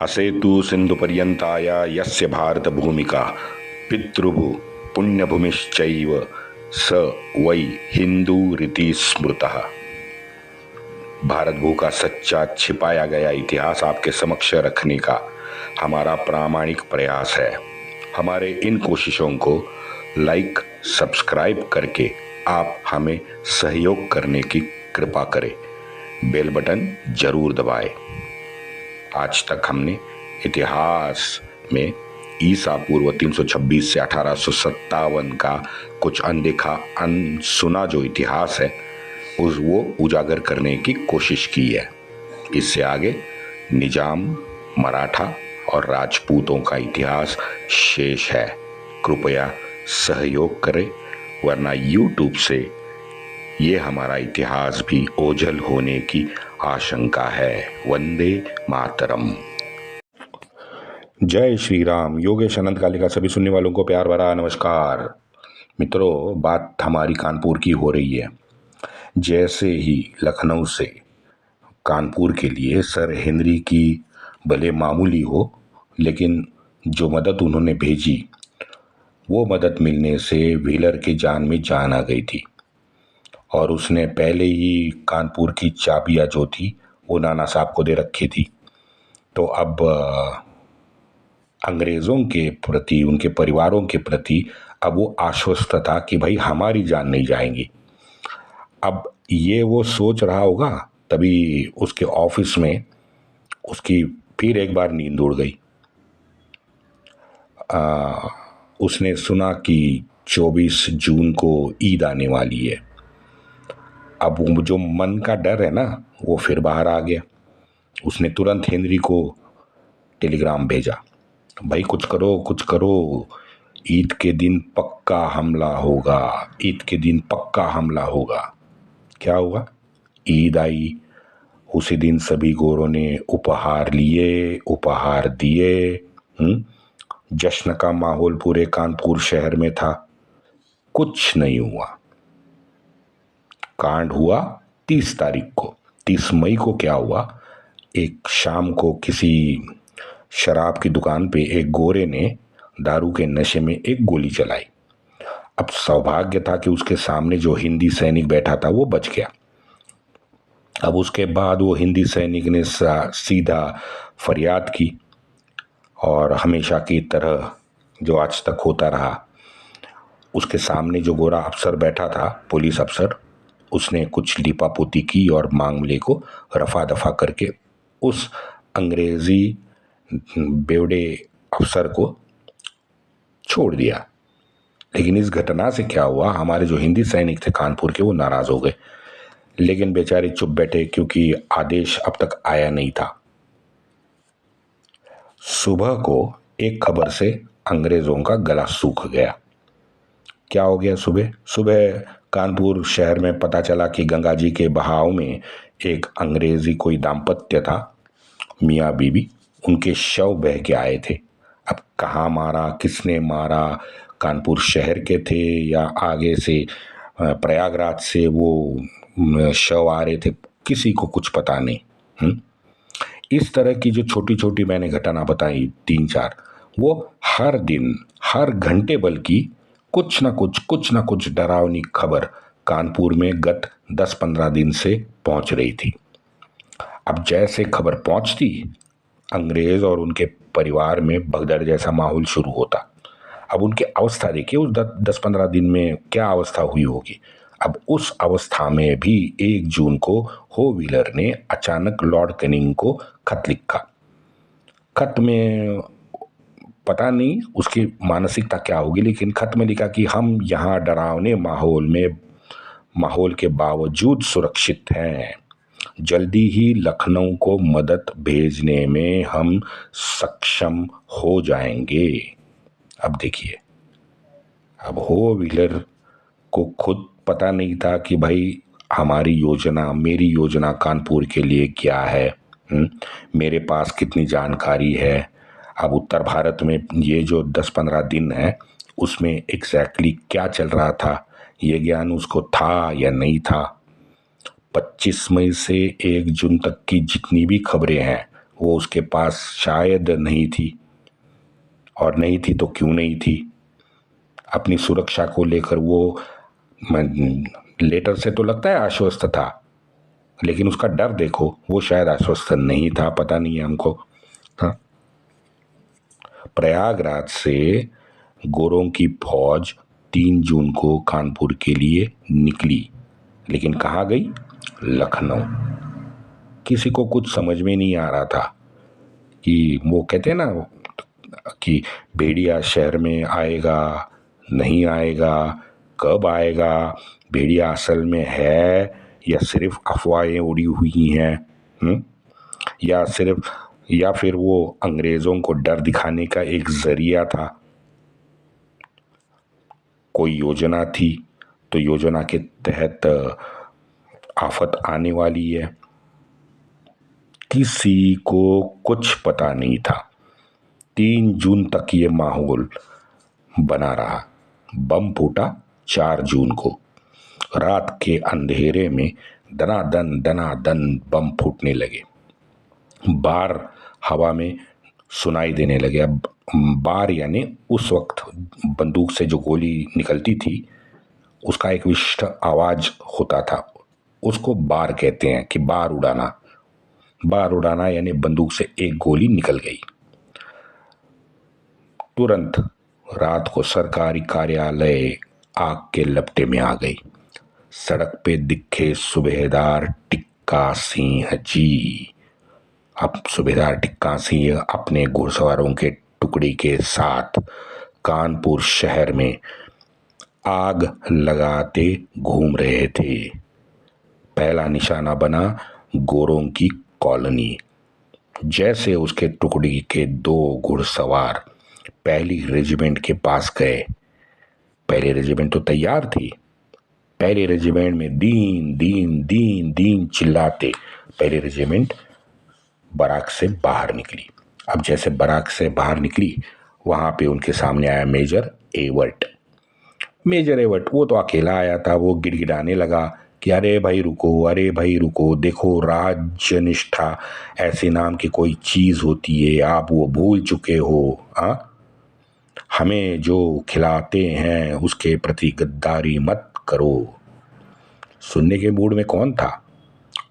असेतु सिन्धुपर्यन्ताय यस्य भारतभूमिका पितृभु पुण्यभूमिश्चैव स वै हिंदूरिति स्मृतः। भारत भू का सच्चा छिपाया गया इतिहास आपके समक्ष रखने का हमारा प्रामाणिक प्रयास है। हमारे इन कोशिशों को लाइक सब्सक्राइब करके आप हमें सहयोग करने की कृपा करें। बेल बटन जरूर दबाएं। आज तक हमने इतिहास में ईसा पूर्व 326 से 1857 का कुछ अनदेखा अनसुना जो इतिहास है वो उजागर करने की कोशिश की है। इससे आगे निजाम, मराठा और राजपूतों का इतिहास शेष है। कृपया सहयोग करें, वरना YouTube से ये हमारा इतिहास भी ओझल होने की आशंका है। वंदे मातरम। जय श्री राम। योगेश अनंत कालिका सभी सुनने वालों को प्यार भरा नमस्कार। मित्रों, बात हमारी कानपुर की हो रही है। जैसे ही लखनऊ से कानपुर के लिए सर हेनरी की भले मामूली हो, लेकिन जो मदद उन्होंने भेजी वो मदद मिलने से व्हीलर की जान में जान आ गई थी। और उसने पहले ही कानपुर की चाबियां जो थी वो नाना साहब को दे रखी थी। तो अब अंग्रेज़ों के प्रति, उनके परिवारों के प्रति अब वो आश्वस्त था कि भाई हमारी जान नहीं जाएंगी। अब ये वो सोच रहा होगा, तभी उसके ऑफिस में उसकी फिर एक बार नींद उड़ गई। उसने सुना कि 24 जून को ईद आने वाली है। अब वो जो मन का डर है ना, वो फिर बाहर आ गया। उसने तुरंत हेनरी को टेलीग्राम भेजा, भाई कुछ करो कुछ करो, ईद के दिन पक्का हमला होगा, ईद के दिन पक्का हमला होगा। क्या हुआ? ईद आई। उसी दिन सभी गोरों ने उपहार लिए, उपहार दिए। जश्न का माहौल पूरे कानपुर शहर में था। कुछ नहीं हुआ। कांड हुआ 30 तारीख को। 30 मई को क्या हुआ, एक शाम को किसी शराब की दुकान पे एक गोरे ने दारू के नशे में एक गोली चलाई। अब सौभाग्य था कि उसके सामने जो हिंदी सैनिक बैठा था वो बच गया। अब उसके बाद वो हिंदी सैनिक ने सीधा फरियाद की, और हमेशा की तरह जो आज तक होता रहा, उसके सामने जो गोरा अफसर बैठा था, पुलिस अफसर, उसने कुछ लीपापोती की और मामले को रफा दफा करके उस अंग्रेजी बेवड़े अफसर को छोड़ दिया। लेकिन इस घटना से क्या हुआ, हमारे जो हिंदी सैनिक थे कानपुर के, वो नाराज हो गए। लेकिन बेचारे चुप बैठे, क्योंकि आदेश अब तक आया नहीं था। सुबह को एक खबर से अंग्रेजों का गला सूख गया। क्या हो गया? सुबह सुबह कानपुर शहर में पता चला कि गंगा जी के बहाव में एक अंग्रेजी कोई दाम्पत्य था, मियाँ बीबी, उनके शव बह के आए थे। अब कहाँ मारा, किसने मारा, कानपुर शहर के थे या आगे से प्रयागराज से वो शव आ रहे थे, किसी को कुछ पता नहीं। इस तरह की जो छोटी छोटी मैंने घटना बताई 3-4, वो हर दिन हर घंटे बल्कि कुछ ना कुछ डरावनी खबर कानपुर में गत 10-15 दिन से पहुंच रही थी। अब जैसे खबर पहुंचती, अंग्रेज और उनके परिवार में भगदड़ जैसा माहौल शुरू होता। अब उनकी अवस्था देखिए, उस 10-15 दिन में क्या अवस्था हुई होगी। अब उस अवस्था में भी 1 जून को होविलर ने अचानक लॉर्ड कैनिंग को खत लिखा। खत में पता नहीं उसकी मानसिकता क्या होगी, लेकिन खत में लिखा कि हम यहाँ डरावने माहौल के बावजूद सुरक्षित हैं। जल्दी ही लखनऊ को मदद भेजने में हम सक्षम हो जाएंगे। अब देखिए, अब होविलर को खुद पता नहीं था कि भाई हमारी योजना, मेरी योजना कानपुर के लिए क्या है। मेरे पास कितनी जानकारी है। अब उत्तर भारत में ये जो 10-15 दिन है, उसमें एग्जैक्टली क्या चल रहा था, ये ज्ञान उसको था या नहीं था। 25 मई से 1 जून तक की जितनी भी खबरें हैं वो उसके पास शायद नहीं थी, और नहीं थी तो क्यों नहीं थी। अपनी सुरक्षा को लेकर वो लेटर से तो लगता है आश्वस्त था, लेकिन उसका डर देखो, वो शायद आश्वस्त नहीं था, पता नहीं है हमको। हाँ। प्रयागराज से गोरों की फौज 3 जून को कानपुर के लिए निकली, लेकिन कहाँ गई? लखनऊ। किसी को कुछ समझ में नहीं आ रहा था कि वो कहते हैं ना कि भेड़िया शहर में आएगा, नहीं आएगा, कब आएगा, भेड़िया असल में है या सिर्फ अफवाहें उड़ी हुई हैं, या फिर वो अंग्रेजों को डर दिखाने का एक जरिया था। कोई योजना थी, तो योजना के तहत आफत आने वाली है। किसी को कुछ पता नहीं था। 3 जून तक ये माहौल बना रहा। बम फूटा 4 जून को। रात के अंधेरे में दनादन बम फूटने लगे। बार हवा में सुनाई देने लगे। अब बार यानी उस वक्त बंदूक से जो गोली निकलती थी उसका एक विशिष्ट आवाज होता था, उसको बार कहते हैं कि बार उड़ाना। बार उड़ाना यानी बंदूक से एक गोली निकल गई। तुरंत रात को सरकारी कार्यालय आग के लपटे में आ गई। सड़क पे दिखे सूबेदार टिक्का सिंह जी। अब सूबेदार टिक्का सिंह अपने घुड़सवारों के टुकड़ी के साथ कानपुर शहर में आग लगाते घूम रहे थे। पहला निशाना बना गोरों की कॉलोनी। जैसे उसके टुकड़ी के 2 घुड़सवार पहली रेजिमेंट के पास गए, पहली रेजिमेंट तो तैयार थी। पहली रेजिमेंट में दीन दीन दीन दीन चिल्लाते पहली रेजिमेंट बराक से बाहर निकली। अब जैसे बराक से बाहर निकली, वहां पे उनके सामने आया मेजर एवर्ट। मेजर एवर्ट वो तो अकेला आया था। वो गिड़गिड़ाने लगा कि अरे भाई रुको, अरे भाई रुको, देखो राज्य निष्ठा ऐसे नाम की कोई चीज होती है, आप वो भूल चुके हो। हमें जो खिलाते हैं उसके प्रति गद्दारी मत करो। सुनने के मूड में कौन था?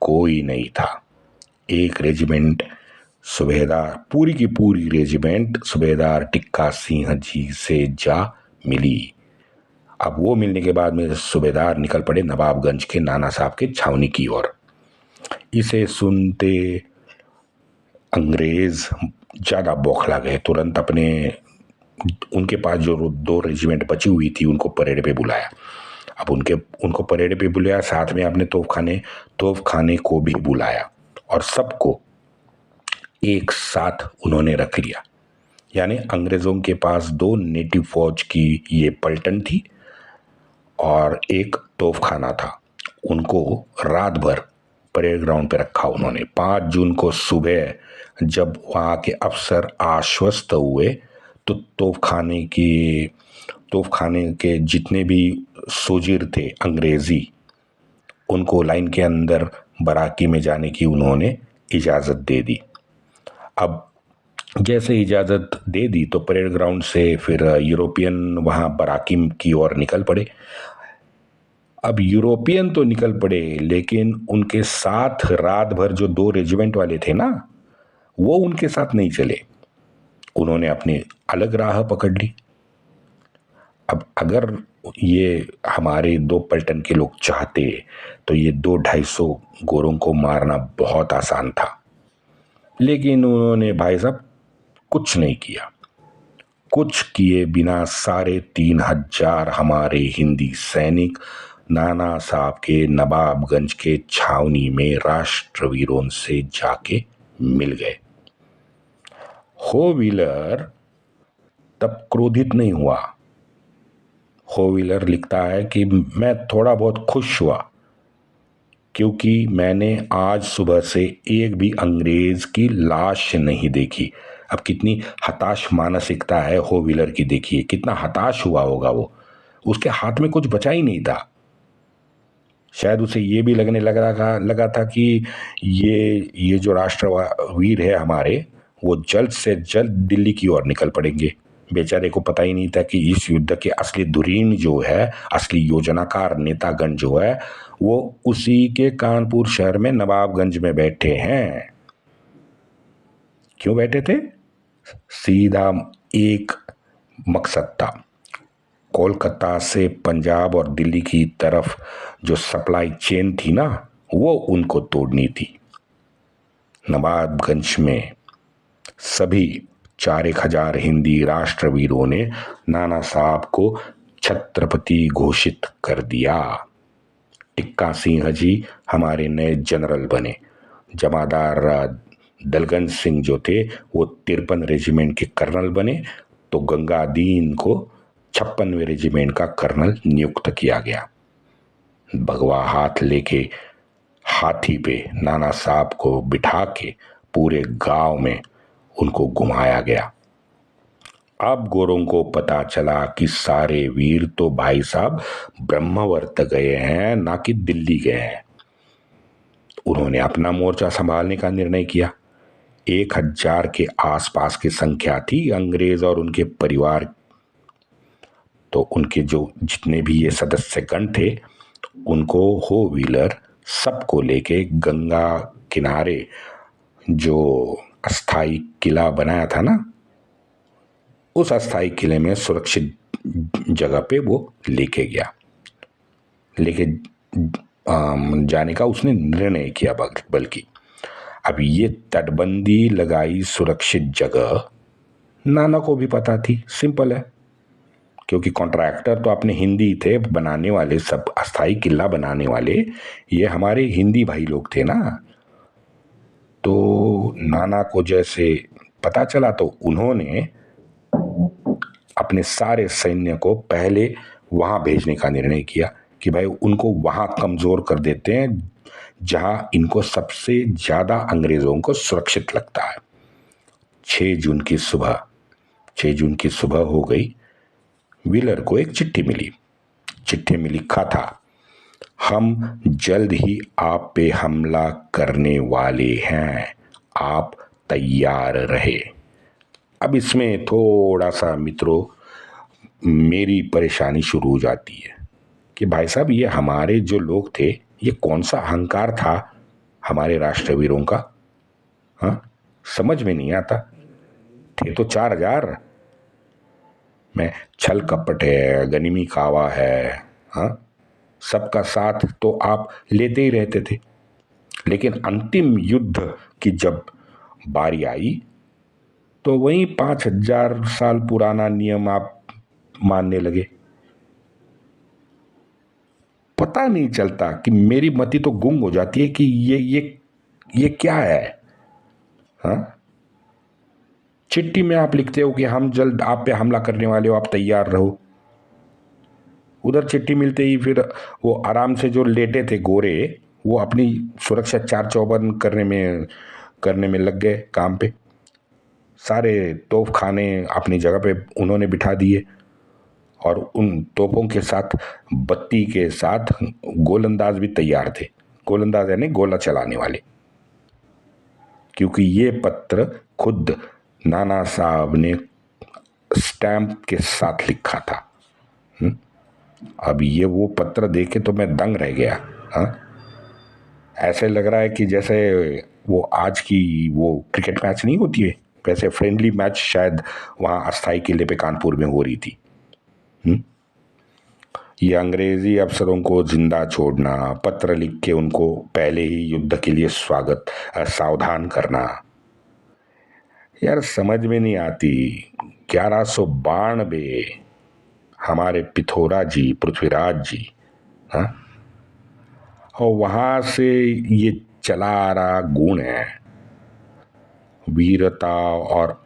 कोई नहीं था। एक रेजिमेंट सूबेदार, पूरी की पूरी रेजिमेंट सूबेदार टिक्का सिंह जी से जा मिली। अब वो मिलने के बाद में सूबेदार निकल पड़े नवाबगंज के नाना साहब के छावनी की ओर। इसे सुनते अंग्रेज ज्यादा बौखला गए। तुरंत अपने उनके पास जो 2 रेजिमेंट बची हुई थी उनको परेड पे बुलाया। अब उनको परेड पे बुलाया, साथ में अपने तोपखाने को भी बुलाया और सबको एक साथ उन्होंने रख लिया। यानी अंग्रेजों के पास 2 नेटिव फौज की ये पलटन थी और एक तोपखाना था। उनको रात भर परेड ग्राउंड पे रखा उन्होंने। 5 जून को सुबह जब वहाँ के अफसर आश्वस्त हुए तो तोपखाने के जितने भी सोजिर थे अंग्रेजी, उनको लाइन के अंदर बराकी में जाने की उन्होंने इजाज़त दे दी। अब जैसे इजाज़त दे दी तो परेड ग्राउंड से फिर यूरोपियन वहाँ बराकी की ओर निकल पड़े। अब यूरोपियन तो निकल पड़े, लेकिन उनके साथ रात भर जो 2 रेजिमेंट वाले थे ना, वो उनके साथ नहीं चले। उन्होंने अपनी अलग राह पकड़ ली। अब अगर ये हमारे 2 पलटन के लोग चाहते तो ये 200-250 गोरों को मारना बहुत आसान था, लेकिन उन्होंने भाई साहब कुछ नहीं किया। कुछ किए बिना 3,500 हमारे हिंदी सैनिक नाना साहब के नवाबगंज के छावनी में राष्ट्रवीरों से जाके मिल गए। होविलर तब क्रोधित नहीं हुआ। होविलर लिखता है कि मैं थोड़ा बहुत खुश हुआ क्योंकि मैंने आज सुबह से एक भी अंग्रेज की लाश नहीं देखी। अब कितनी हताश मानसिकता है होविलर की, देखिए कितना हताश हुआ होगा वो। उसके हाथ में कुछ बचा ही नहीं था। शायद उसे ये भी लगा था कि ये जो राष्ट्रवीर है हमारे, वो जल्द से जल्द दिल्ली की ओर निकल पड़ेंगे। बेचारे को पता ही नहीं था कि इस युद्ध के असली धुरीण जो है, असली योजनाकार नेतागण जो है, वो उसी के कानपुर शहर में नवाबगंज में बैठे हैं। क्यों बैठे थे? सीधा एक मकसद था। कोलकाता से पंजाब और दिल्ली की तरफ जो सप्लाई चेन थी ना, वो उनको तोड़नी थी। नवाबगंज में सभी 4,000 हिंदी राष्ट्रवीरों ने नाना साहब को छत्रपति घोषित कर दिया। टिक्का सिंह जी हमारे नए जनरल बने। जमादार दलगंज सिंह जो थे वो 53 रेजिमेंट के कर्नल बने। तो गंगादीन को 56वें रेजिमेंट का कर्नल नियुक्त किया गया। भगवा हाथ लेके हाथी पे नाना साहब को बिठा के पूरे गांव में उनको घुमाया गया। अब गोरों को पता चला कि सारे वीर तो भाई साहब ब्रह्मवर्त गए हैं, ना कि दिल्ली गए हैं। उन्होंने अपना मोर्चा संभालने का निर्णय किया। 1,000 के आसपास की संख्या थी अंग्रेज और उनके परिवार। तो उनके जो जितने भी ये सदस्यगण थे, उनको हो व्हीलर सबको लेके गंगा किनारे जो अस्थाई किला बनाया था ना, उस अस्थाई किले में सुरक्षित जगह पे वो लेके गया। लेके जाने का उसने निर्णय किया। बल्कि अब ये तटबंदी लगाई सुरक्षित जगह नाना को भी पता थी। सिंपल है, क्योंकि कॉन्ट्रैक्टर तो अपने हिंदी थे, बनाने वाले सब अस्थाई किला बनाने वाले ये हमारे हिंदी भाई लोग थे ना। तो नाना को जैसे पता चला तो उन्होंने अपने सारे सैन्य को पहले वहां भेजने का निर्णय किया कि भाई उनको वहां कमजोर कर देते हैं जहां इनको सबसे ज्यादा अंग्रेजों को सुरक्षित लगता है। 6 जून की सुबह हो गई। व्हीलर को एक चिट्ठी मिली। चिट्ठी में लिखा था, हम जल्द ही आप पे हमला करने वाले हैं, आप तैयार रहे। अब इसमें थोड़ा सा मित्रों मेरी परेशानी शुरू हो जाती है कि भाई साहब ये हमारे जो लोग थे, ये कौन सा अहंकार था हमारे राष्ट्रवीरों का? हाँ, समझ में नहीं आता। थे तो 4,000 में छल कपट है, गनिमी कावा है, हाँ, सबका साथ तो आप लेते ही रहते थे। लेकिन अंतिम युद्ध की जब बारी आई तो वही 5,000 साल पुराना नियम आप मानने लगे। पता नहीं चलता कि मेरी मति तो गुम हो जाती है कि ये क्या है? हाँ, चिट्ठी में आप लिखते हो कि हम जल्द आप पे हमला करने वाले हो, आप तैयार रहो। उधर चिट्ठी मिलते ही फिर वो आराम से जो लेटे थे गोरे, वो अपनी सुरक्षा 4 चौबंद करने में लग गए काम पे। सारे तोप खाने अपनी जगह पे उन्होंने बिठा दिए और उन तोपों के साथ बत्ती के साथ गोलंदाज भी तैयार थे। गोलंदाज यानी गोला चलाने वाले। क्योंकि ये पत्र खुद नाना साहब ने स्टैंप के साथ लिखा था। अब ये वो पत्र देखे तो मैं दंग रह गया। हाँ, ऐसे लग रहा है कि जैसे वो आज की वो क्रिकेट मैच नहीं होती है, वैसे फ्रेंडली मैच शायद वहाँ अस्थाई किले पे कानपुर में हो रही थी। ये अंग्रेजी अफसरों को जिंदा छोड़ना, पत्र लिख के उनको पहले ही युद्ध के लिए सावधान करना, यार समझ में नहीं आती। 1192 हमारे पिथौरा जी, पृथ्वीराज जी, हाँ, और वहां से ये चला आ रहा गुण है। वीरता और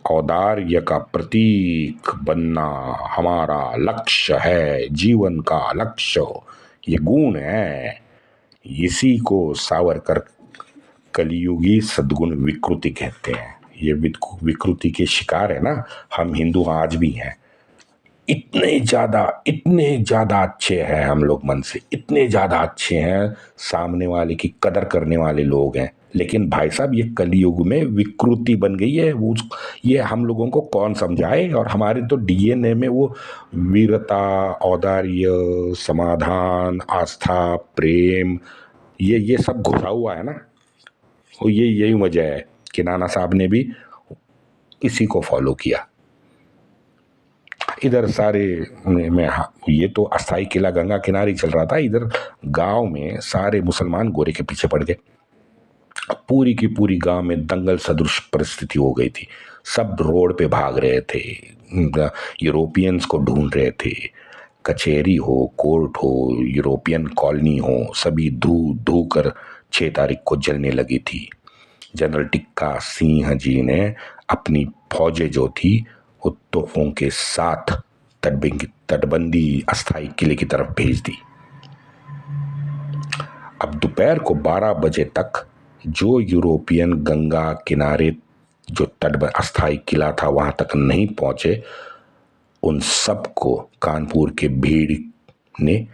औदार्य का प्रतीक बनना हमारा लक्ष्य है, जीवन का लक्ष्य ये गुण है। इसी को सावरकर कलियुगी सद्गुण विकृति कहते हैं। ये विकृति के शिकार है ना हम हिंदू आज भी हैं। इतने ज़्यादा अच्छे हैं हम लोग मन से, इतने ज़्यादा अच्छे हैं, सामने वाले की कदर करने वाले लोग हैं। लेकिन भाई साहब ये कलयुग में विकृति बन गई है। वो ये हम लोगों को कौन समझाए। और हमारे तो डीएनए में वो वीरता, औदार्य, समाधान, आस्था, प्रेम, ये सब घुसा हुआ है ना। तो यही वजह है कि नाना साहब ने भी इसी को फॉलो किया। इधर सारे में ये तो अस्थाई किला गंगा किनारे चल रहा था, इधर गांव में सारे मुसलमान गोरे के पीछे पड़ गए। पूरी की पूरी गांव में दंगल सदृश परिस्थिति हो गई थी। सब रोड पे भाग रहे थे, यूरोपियंस को ढूंढ रहे थे। कचहरी हो, कोर्ट हो, यूरोपियन कॉलोनी हो, सभी धू कर 6 तारीख को जलने लगी थी। जनरल टिक्का सिंह जी ने अपनी फौजें जो थी वो तोपों के साथ तटबंदी अस्थाई किले की तरफ भेज दी। अब दोपहर को 12 बजे तक जो यूरोपियन गंगा किनारे जो अस्थाई किला था वहां तक नहीं पहुंचे, उन सबको कानपुर के भीड़ ने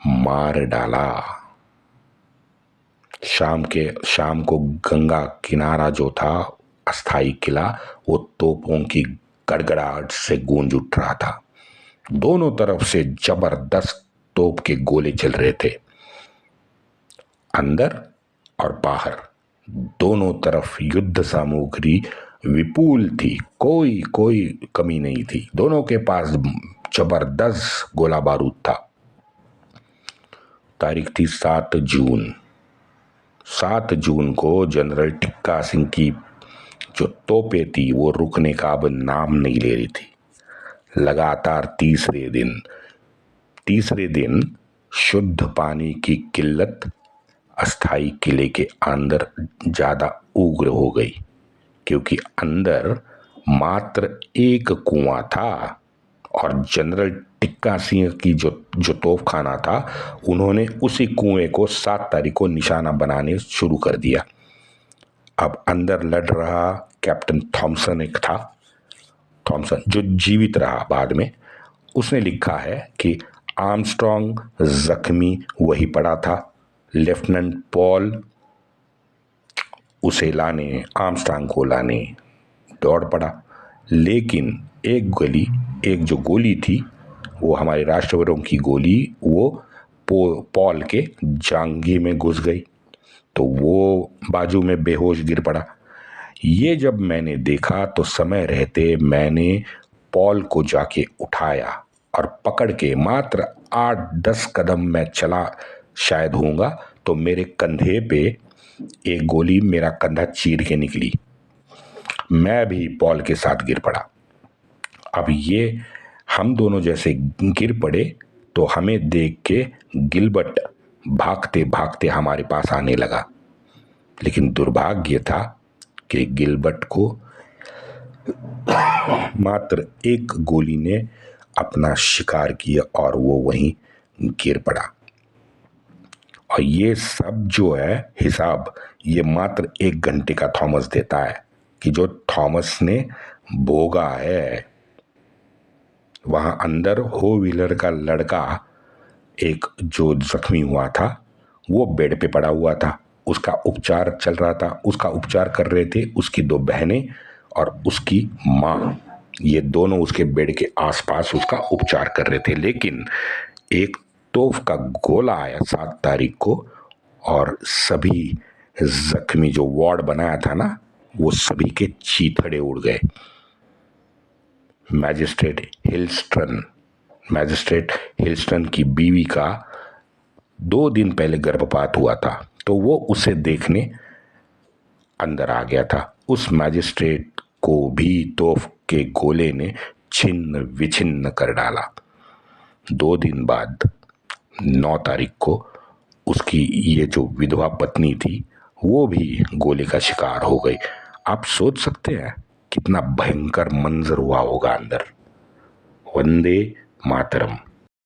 मार डाला। शाम को गंगा किनारा जो था अस्थाई किला, वो तोपों की गड़गड़ाहट से गूंज उठ रहा था। दोनों तरफ से जबरदस्त तोप के गोले चल रहे थे, अंदर और बाहर दोनों तरफ युद्ध सामग्री विपुल थी, कोई कमी नहीं थी। दोनों के पास जबरदस्त गोला बारूद था। तारीख थी 7 जून। 7 जून को जनरल टिक्का सिंह की जो तोपें थी वो रुकने का अब नाम नहीं ले रही थी। लगातार तीसरे दिन शुद्ध पानी की किल्लत अस्थाई किले के अंदर ज्यादा उग्र हो गई, क्योंकि अंदर मात्र एक कुआं था और जनरल टिक्का सिंह की जो तोपखाना था, उन्होंने उसी कुएं को 7 तारीख को निशाना बनाने शुरू कर दिया। अब अंदर लड़ रहा कैप्टन थॉमसन एक था, थॉमसन जो जीवित रहा बाद में। उसने लिखा है कि आर्मस्ट्रॉन्ग जख्मी वही पड़ा था। लेफ्टिनेंट पॉल आर्मस्ट्रॉन्ग को लाने दौड़ पड़ा, लेकिन एक जो गोली थी वो हमारे राष्ट्रवीरों की गोली वो पॉल के जांघे में घुस गई, तो वो बाजू में बेहोश गिर पड़ा। ये जब मैंने देखा तो समय रहते मैंने पॉल को जाके उठाया और पकड़ के मात्र 8-10 कदम मैं चला शायद होऊंगा तो मेरे कंधे पे एक गोली मेरा कंधा चीर के निकली। मैं भी पॉल के साथ गिर पड़ा। अब ये हम दोनों जैसे गिर पड़े तो हमें देख के गिलबर्ट भागते भागते हमारे पास आने लगा, लेकिन दुर्भाग्य था कि गिलबर्ट को मात्र एक गोली ने अपना शिकार किया और वो वहीं गिर पड़ा। और ये सब जो है हिसाब ये मात्र 1 घंटे का थॉमस देता है कि जो थॉमस ने भोगा है। वहां अंदर हो व्हीलर का लड़का एक जो जख्मी हुआ था वो बेड पे पड़ा हुआ था, उसका उपचार चल रहा था। उसका उपचार कर रहे थे उसकी 2 बहनें और उसकी माँ, ये दोनों उसके बेड के आसपास उसका उपचार कर रहे थे। लेकिन एक तोप का गोला आया 7 तारीख को और सभी जख्मी जो वार्ड बनाया था ना, वो सभी के चीथड़े उड़ गए। मैजिस्ट्रेट हिल्स्टन की बीवी का 2 दिन पहले गर्भपात हुआ था, तो वो उसे देखने अंदर आ गया था। उस मैजिस्ट्रेट को भी तोप के गोले ने छिन्न विछिन्न कर डाला। 2 दिन बाद 9 तारीख को उसकी ये जो विधवा पत्नी थी वो भी गोले का शिकार हो गई। आप सोच सकते हैं कितना भयंकर मंजर हुआ होगा अंदर। वंदे मातरम।